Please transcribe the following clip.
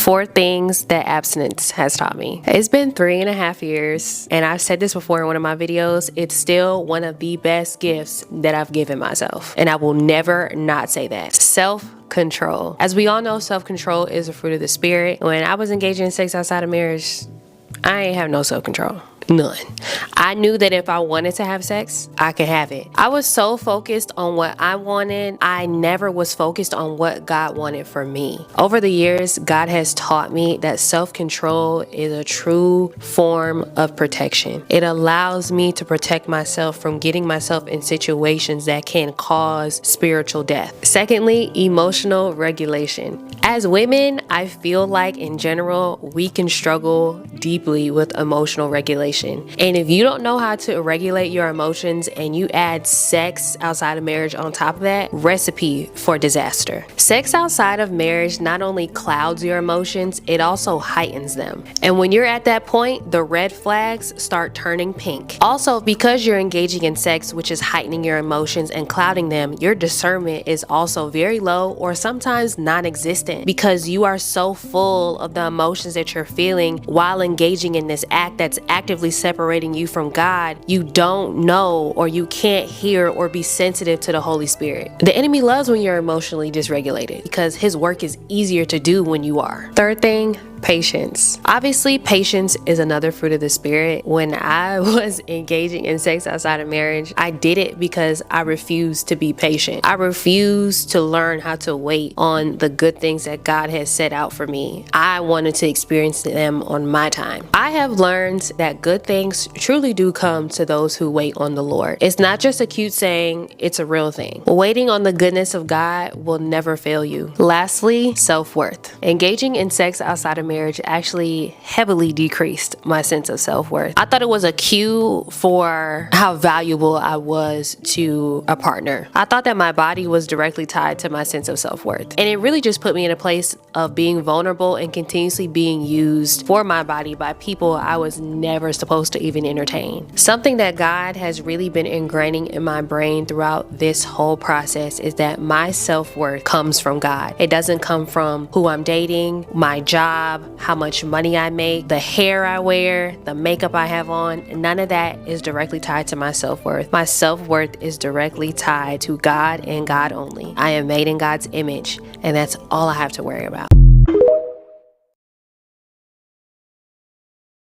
4 things that abstinence has taught me. It's been 3.5 years, and I've said this before in one of my videos. It's still one of the best gifts that I've given myself, and I will never not say that. Self-control. As we all know, self-control is a fruit of the spirit. When I was engaging in sex outside of marriage, I ain't have no self-control. None. I knew that if I wanted to have sex, I could have it. I was so focused on what I wanted, I never was focused on what God wanted for me. Over the years, God has taught me that self-control is a true form of protection. It allows me to protect myself from getting myself in situations that can cause spiritual death. Secondly, emotional regulation. As women, I feel like in general, we can struggle deeply with emotional regulation. And if you don't know how to regulate your emotions and you add sex outside of marriage on top of that, recipe for disaster. Sex outside of marriage not only clouds your emotions, it also heightens them. And when you're at that point, the red flags start turning pink. Also, because you're engaging in sex, which is heightening your emotions and clouding them, your discernment is also very low or sometimes non-existent because you are so full of the emotions that you're feeling while engaging in this act that's actively separating you from God. You don't know, or you can't hear or be sensitive to the Holy Spirit. The enemy loves when you're emotionally dysregulated because his work is easier to do when you are. Third thing, patience. Obviously, patience is another fruit of the spirit. When I was engaging in sex outside of marriage, I did it because I refused to be patient. I refused to learn how to wait on the good things that God has set out for me. I wanted to experience them on my time. I have learned that good things truly do come to those who wait on the Lord. It's not just a cute saying, it's a real thing. Waiting on the goodness of God will never fail you. Lastly, self-worth. Engaging in sex outside of marriage actually heavily decreased my sense of self-worth. I thought it was a cue for how valuable I was to a partner. I thought that my body was directly tied to my sense of self-worth. And it really just put me in a place of being vulnerable and continuously being used for my body by people I was never supposed to even entertain. Something that God has really been ingraining in my brain throughout this whole process is that my self-worth comes from God. It doesn't come from who I'm dating, my job, how much money I make, the hair I wear, the makeup I have on. None of that is directly tied to my self-worth. My self-worth is directly tied to God and God only. I am made in God's image, and that's all I have to worry about.